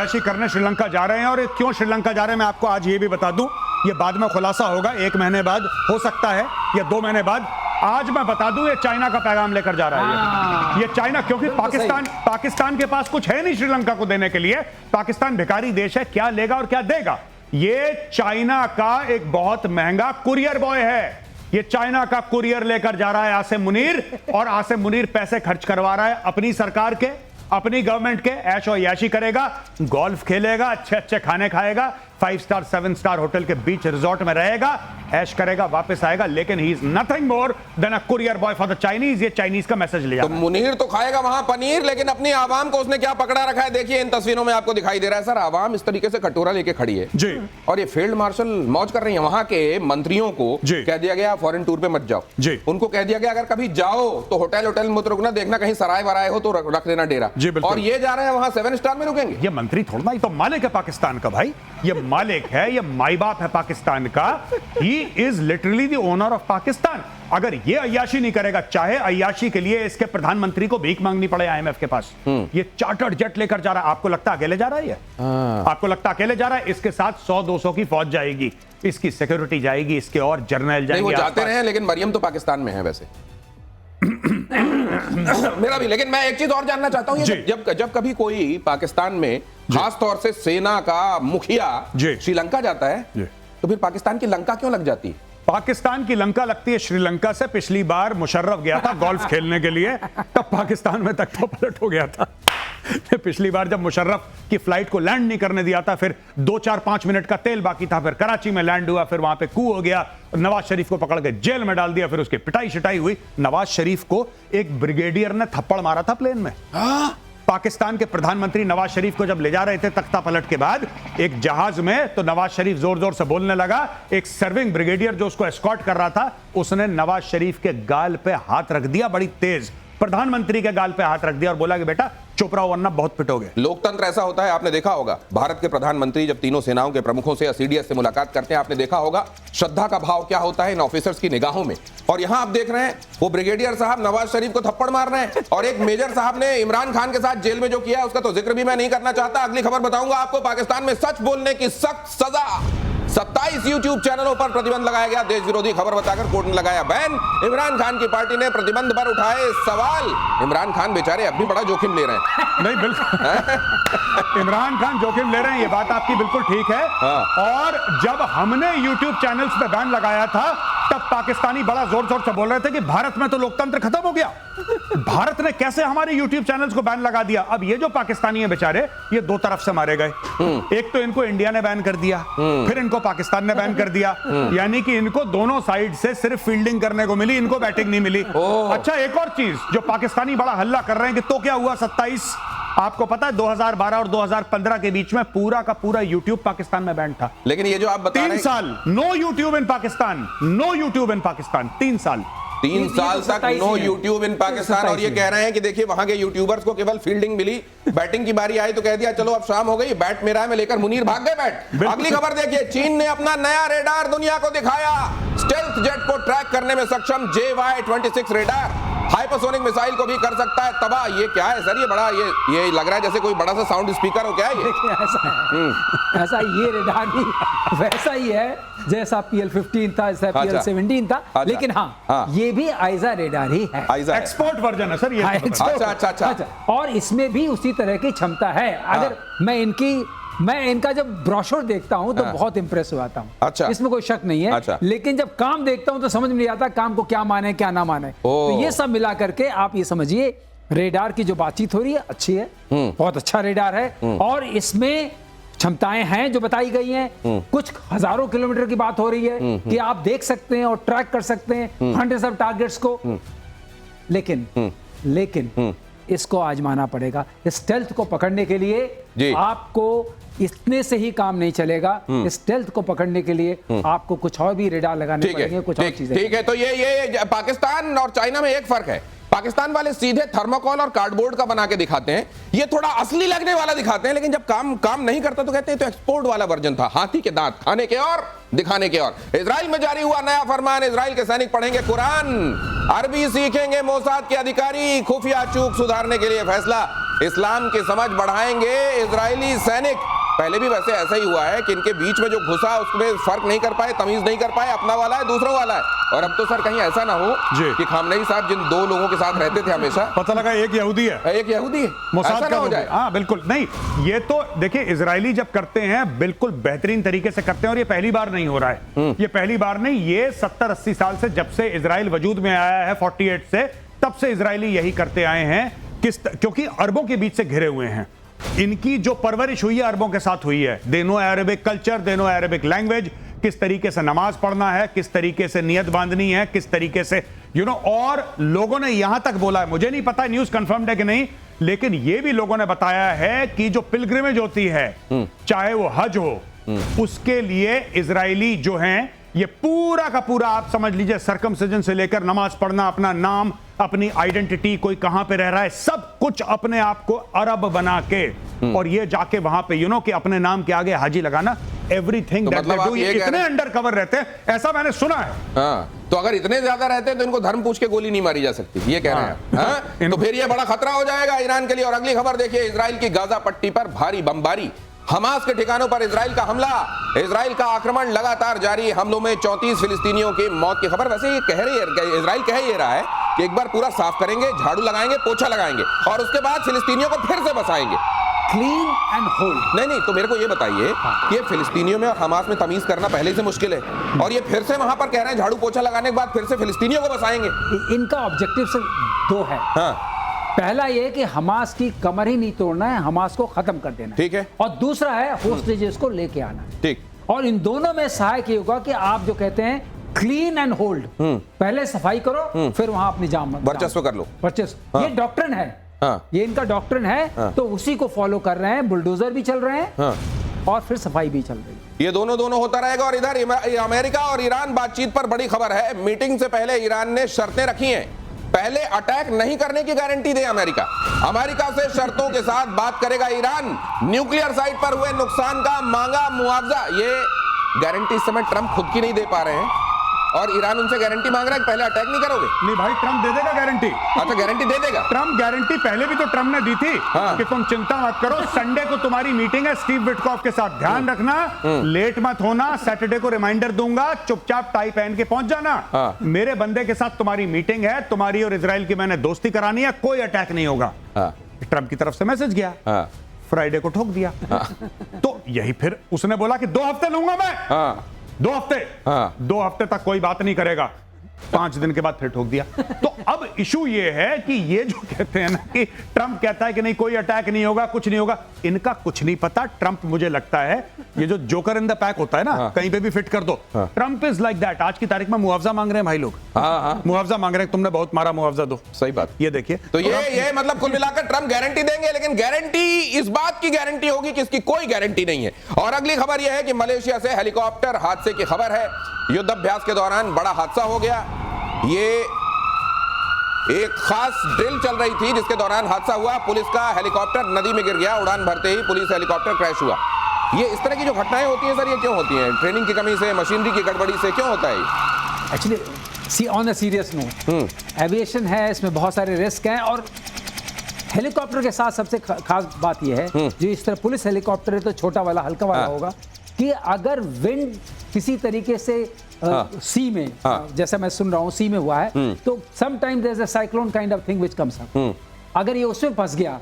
अय्याशी करने श्रीलंका जा रहे हैं। और क्यों श्रीलंका जा रहे हैं मैं आपको आज ये भी बता दूं, ये बाद में खुलासा होगा, 1 महीने बाद हो सकता है या 2 महीने बाद। आज मैं बता दूं ये चाइना का पैगाम लेकर जा रहा है। ये चाइना, क्योंकि पाकिस्तान के पास कुछ है नहीं श्रीलंका को देने के लिए। पाकिस्तान भिखारी देश है, क्या लेगा और क्या देगा। ये चाइना का एक बहुत महंगा कुरियर बॉय है। ये चाइना का कुरियर लेकर जा रहा है आसिम मुनीर, और आसिम मुनीर पैसे खर्च करवा रहा है अपनी सरकार के, अपनी गवर्नमेंट के। ऐश और याशी करेगा, गोल्फ खेलेगा, अच्छे अच्छे खाने खाएगा, 5 स्टार 7 स्टार होटल के बीच रिजॉर्ट में रहेगा, ऐश करेगा, वापस आएगा। लेकिन he is nothing more than a courier boy for the Chinese. ये चाइनीज का मैसेज ले जाता है। मुनीर तो खाएगा वहां पनीर, लेकिन अपनी आवाम को उसने क्या पकड़ा रखा है देखिए, इन तस्वीरों में आपको दिखाई दे रहा है। सर, आवाम इस तरीके से कटोरा लेके खड़ी है जी, और ये फील्ड मार्शल मौज कर रही है। वहां के मंत्रियों को कह दिया गया फॉरेन टूर पे मत जाओ जी। उनको कह दिया गया अगर कभी जाओ तो होटल मत रुकना, देखना कहीं सराय वराय हो तो रख लेना डेरा। और ये जा रहे हैं वहां 7 स्टार में रुकेंगे। ये मंत्री थोड़ा ना, ये तो मालिक है पाकिस्तान का भाई। ये मालिक है, ये माई बाप है पाकिस्तान का। He is literally the owner of Pakistan. अगर ये अय्याशी नहीं करेगा, चाहे अय्याशी के लिए इसके प्रधानमंत्री को भीख मांगनी पड़े IMF के पास, ये चार्टर्ड जेट लेकर जा रहा है। आपको लगता है अकेले जा रहा है ये? आपको लगता है अकेले जा रहा है? इसके साथ 100-200 की फौज जाएगी, इसकी सिक्योरिटी जाएगी, इसके और जर्नल जाएंगे। वो जाते रहे, लेकिन मरियम तो पाकिस्तान में है वैसे। मेरा भी, लेकिन मैं एक चीज और जानना चाहता हूं, जब कभी कोई पाकिस्तान में खास तौर से सेना का मुखिया श्रीलंका जाता है तो फिर पाकिस्तान की लंका क्यों लग जाती है? पाकिस्तान की लंका लगती है श्रीलंका से। पिछली बार मुशर्रफ गया था गोल्फ खेलने के लिए, तब पाकिस्तान में तख्तो पलट हो गया था। पिछली बार जब मुशर्रफ की फ्लाइट को लैंड नहीं करने दिया था, फिर 2-4-5 मिनट का तेल बाकी था, फिर कराची में लैंड हुआ, फिर वहां पे कू हो गया, नवाज शरीफ को पकड़ के जेल में डाल दिया, फिर उसकी पिटाई शिटाई हुई। नवाज शरीफ को एक ब्रिगेडियर ने थप्पड़ मारा था प्लेन में। पाकिस्तान के प्रधानमंत्री नवाज शरीफ को जब ले जा रहे थे तख्ता पलट के बाद एक जहाज में, तो नवाज शरीफ जोर जोर से बोलने लगा। एक सर्विंग ब्रिगेडियर जो उसको एस्कॉर्ट कर रहा था, उसने नवाज शरीफ के गाल पे हाथ रख दिया, बड़ी तेज, प्रधानमंत्री के गाल पे हाथ रख दिया और बोला कि बेटा चुप रहो वरना बहुत पिटोगे। लोकतंत्र ऐसा होता है, आपने देखा होगा भारत के प्रधानमंत्री जब तीनों सेनाओं के प्रमुखों से या CDS से मुलाकात करते हैं, आपने देखा होगा श्रद्धा का भाव क्या होता है इन ऑफिसर्स की निगाहों में। और यहां आप देख रहे हैं वो ब्रिगेडियर साहब नवाज शरीफ को थप्पड़ मार रहे हैं, और एक मेजर साहब ने इमरान खान के साथ जेल में जो किया उसका तो जिक्र भी मैं नहीं करना चाहता। अगली खबर बताऊंगा आपको, पाकिस्तान में सच बोलने की सख्त सजा। 27 YouTube चैनलों पर प्रतिबंध लगाया गया, देश विरोधी खबर बताकर कोर्ट ने लगाया बैन। इमरान खान की पार्टी ने प्रतिबंध पर उठाए सवाल। इमरान खान बेचारे अब भी बड़ा जोखिम ले रहे हैं। नहीं, बिल्कुल इमरान खान जोखिम ले रहे हैं, ये बात आपकी बिल्कुल ठीक है। और जब हमने YouTube चैनल्स पे बैन लगाया था, तब पाकिस्तानी बड़ा जोर जोर से बोल रहे थे कि भारत में तो लोकतंत्र खत्म हो गया, भारत ने कैसे हमारे YouTube चैनल्स को बैन लगा दिया। अब ये जो पाकिस्तानी है बेचारे, ये 2 तरफ से मारे गए। एक तो इनको इंडिया ने बैन कर दिया, फिर इनको पाकिस्तान ने बैन कर दिया, यानी कि इनको दोनों साइड से सिर्फ फील्डिंग करने को मिली, इनको बैटिंग नहीं मिली। अच्छा, एक और चीज जो पाकिस्तानी बड़ा हल्ला कर रहे हैं कि तो क्या हुआ 27, आपको पता है 2012 और 2015 के बीच में पूरा का पूरा YouTube पाकिस्तान में बैन था। लेकिन ये जो आप बता रहे हैं 3 साल नो YouTube इन पाकिस्तान, नो YouTube इन पाकिस्तान, 3 साल 3 साल तक नो YouTube इन पाकिस्तान। और ये कह रहे हैं कि देखिए वहां के यूट्यूबर्स को केवल फील्डिंग मिली, बैटिंग की बारी आई तो कह दिया चलो अब शाम हो गई, बैट मेरा है, मैं लेकर मुनीर भाग गए बैट। अगली खबर देखिए, चीन ने अपना नया रेडार दुनिया को दिखाया। स्टेल्थ जेट को ट्रैक करने में सक्षम JY-26 रेडार हाइपरसोनिक मिसाइल को भी कर सकता है तबाह। ये क्या है सर? ये बड़ा ये लग रहा है जैसे कोई बड़ा सा साउंड स्पीकर हो क्या है ये? ऐसा ये रेडार भी वैसा ही है जैसा PL-15 था, जैसा PL-17 था। लेकिन हाँ, ये भी आइजा रेडार ही है, एक्सपोर्ट वर्जन है सर ये। अच्छा। और इसमें भी उसी तरह की क्षमता है। अगर मैं इनका जब ब्रोशर देखता हूं तो बहुत इंप्रेस हो जाता हूं। अच्छा, इसमें कोई शक नहीं है। अच्छा। लेकिन जब काम देखता हूं तो समझ में नहीं आता काम को क्या माने क्या ना माने। तो ये सब मिला करके आप ये समझिए रेडार की जो बातचीत हो रही है अच्छी है, बहुत अच्छा रेडार है। और इसमें क्षमताएं हैं जो बताई गई हैं। कुछ हजारों किलोमीटर की बात हो रही है कि आप देख सकते हैं और ट्रैक कर सकते हैं हंड्रेड्स ऑफ टारगेट्स को। लेकिन इसको आजमाना पड़ेगा। स्टेल्थ को पकड़ने के लिए आपको इतने से ही काम नहीं चलेगा। स्टेल्थ को पकड़ने के लिए आपको कुछ और भी रेडार लगाने पड़ेंगे, कुछ और चीजें। ठीक है, तो ये पाकिस्तान और चाइना में एक फर्क है। पाकिस्तान वाले सीधे थर्मोकोल और कार्डबोर्ड का बना के दिखाते हैं, ये थोड़ा असली लगने वाला दिखाते हैं, लेकिन जब काम नहीं करता तो कहते हैं तो एक्सपोर्ट वाला वर्जन था। हाथी के दांत खाने के और दिखाने के और। इजराइल में जारी हुआ नया फरमान, इजराइल के सैनिक पढ़ेंगे कुरान, अरबी सीखेंगे मोसाद के अधिकारी, खुफिया चूक सुधारने के लिए फैसला। इस्लाम की समझ बढ़ाएंगे इजरायली सैनिक। पहले भी वैसे ऐसा ही हुआ है कि इनके बीच में जो घुसा उसमें फर्क नहीं कर पाए, तमीज नहीं कर पाए, अपना वाला है दूसरों वाला है। और अब तो सर कहीं ऐसा ना हो कि खामनेई साहब जिन दो लोगों के साथ रहते थे हमेशा, पता लगा एक यहूदी है, एक यहूदी है, मोसाद ऐसा ना हो जाए। हाँ बिल्कुल नहीं, ये तो देखिए इजरायली जब करते हैं बिल्कुल बेहतरीन तरीके से करते हैं, और ये पहली बार नहीं हो रहा है, ये पहली बार नहीं, ये 70-80 साल से, जब से इजराइल वजूद में आया है 48 से, तब से इजरायली यही करते आए हैं। क्योंकि अरबों के बीच से घिरे हुए हैं, इनकी जो परवरिश हुई है अरबों के साथ हुई है, they know Arabic culture, they know Arabic language, किस तरीके से नमाज पढ़ना है, किस तरीके से नियत बांधनी है, किस तरीके से और लोगों ने यहां तक बोला है, मुझे नहीं पता न्यूज कंफर्म्ड है कि नहीं, लेकिन यह भी लोगों ने बताया है कि जो पिलग्रिमेज होती है, चाहे वो हज हो, उसके लिए इजरायली जो हैं ये पूरा का पूरा आप समझ लीजिए सर्कमसिजन से लेकर नमाज पढ़ना, अपना नाम, अपनी आइडेंटिटी, कोई कहां पे रह रहा है, सब कुछ अपने आप को अरब बना के और ये जाके वहां पे कि अपने नाम के आगे हाजी लगाना, एवरीथिंग तो मतलब ये इतने अंडर कवर रहते हैं, ऐसा मैंने सुना है। हाँ, तो अगर इतने ज्यादा रहते हैं तो इनको धर्म पूछ के गोली नहीं मारी जा सकती, ये कह रहे हैं। हाँ? तो फिर ये बड़ा खतरा हो जाएगा ईरान के लिए। और अगली खबर देखिए, इजराइल की गाजा पट्टी पर भारी बमबारी, हमास के ठिकानों पर इजराइल का हमला, इजराइल का आक्रमण लगातार जारी, हमलों में 34 फिलिस्तीनियों की मौत की खबर। वैसे ये कह रही है, इजराइल कह ये रहा है कि एक बार पूरा साफ करेंगे, झाड़ू लगाएंगे, पोछा लगाएंगे और उसके बाद फिलिस्तीनियों को फिर से बसाएंगे, क्लीन एंड होल्ड। नहीं तो मेरे को ये बताइए कि ये फिलिस्तीनियों में और हमास में तमीज करना पहले से मुश्किल है, और ये फिर से वहां पर कह रहे हैं झाड़ू पोछा लगाने के बाद फिर से फिलिस्तीनियों को बसाएंगे। इनका ऑब्जेक्टिव सिर्फ दो है। हाँ, पहला ये कि हमास की कमर ही नहीं तोड़ना है, हमास को खत्म कर देना है, ठीक है। और दूसरा है होस्टेजेस को लेके आना है, ठीक। और इन दोनों में सहायक ये होगा कि आप जो कहते हैं क्लीन एंड होल्ड, पहले सफाई करो, फिर वहां अपनी जान वर्चस्व कर लो, वर्चस्व। हाँ। ये डॉक्ट्रिन है, हाँ। ये इनका डॉक्ट्रिन है, हाँ। तो उसी को फॉलो कर रहे हैं, बुलडोजर भी चल रहे हैं, हाँ। और फिर सफाई भी चल रही है। ये दोनों होता रहेगा। और इधर अमेरिका और ईरान बातचीत पर बड़ी खबर है। मीटिंग से पहले ईरान ने शर्तें रखी हैं, पहले अटैक नहीं करने की गारंटी दे अमेरिका, अमेरिका से शर्तों के साथ बात करेगा ईरान, न्यूक्लियर साइट पर हुए नुकसान का मांगा मुआवजा। ये गारंटी इस समय ट्रंप खुद की नहीं दे पा रहे हैं, और ईरान उनसे गारंटी मांग रहा है कि पहले अटैक नहीं करोगे। नहीं भाई, ट्रंप दे देगा गारंटी। अच्छा, गारंटी दे देगा। ट्रंप गारंटी पहले भी तो ट्रंप ने दी थी, हाँ। कि तुम चिंता मत करो, संडे को तुम्हारी मीटिंग है स्टीव विटकॉफ के साथ, ध्यान रखना, लेट मत होना, सैटरडे को रिमाइंडर दूंगा, चुपचाप टाई पहन के पहुंच जाना, हाँ। मेरे बंदे के साथ तुम्हारी मीटिंग है, तुम्हारी और इजराइल की मैंने दोस्ती करानी है, कोई अटैक नहीं होगा। हाँ। ट्रंप की तरफ से मैसेज गया, हाँ। फ्राइडे को ठोक दिया। तो यही फिर उसने बोला कि 2 हफ्ते लूंगा मैं, हाँ। 2 हफ्ते, हाँ। 2 हफ्ते तक कोई बात नहीं करेगा, 5 दिन के बाद फिर ठोक दिया। तो अब इशू ये है कि ये जो कहते हैं ना कि ट्रंप कहता है कि नहीं कोई अटैक नहीं होगा, कुछ नहीं होगा, इनका कुछ नहीं पता। ट्रंप मुझे लगता है ये जो जोकर इन द पैक होता है ना, हाँ। कहीं पे भी फिट कर दो, ट्रंप इज लाइक दैट। आज की तारीख में मुआवजा मांग रहे हैं भाई लोग, हाँ। मुआवजा मांग रहे हैं, तुमने बहुत मारा, मुआवजा दो। सही बात। ये देखिए, तो ये मतलब कुल मिलाकर ट्रंप गारंटी देंगे, लेकिन गारंटी इस बात की गारंटी होगी कि इसकी कोई गारंटी नहीं है। और अगली खबर यह है कि मलेशिया से हेलीकॉप्टर हादसे की खबर है। युद्धाभ्यास के दौरान बड़ा हादसा हो गया। ये एक खास ड्रिल चल रही थी जिसके दौरान हादसा हुआ। पुलिस का हेलीकॉप्टर नदी में गिर गया, उड़ान भरते ही पुलिस हेलीकॉप्टर क्रैश हुआ। ये इस तरह की जो घटनाएं होती हैं सर, ये क्यों होती हैं? ट्रेनिंग की कमी से, मशीनरी की गड़बड़ी से क्यों होता है? Actually on a serious note, aviation है, इसमें बहुत सारे रिस्क हैं, और हेलीकॉप्टर के साथ सबसे खास बात यह है, जो इस तरह पुलिस हेलीकॉप्टर है तो छोटा वाला, हल्का वाला होगा, कि अगर विंड किसी तरीके से सी में, जैसा मैं सुन रहा हूं सी में हुआ है, तो sometimes there is a cyclone kind of thing which comes up. अगर ये उसमें फंस गया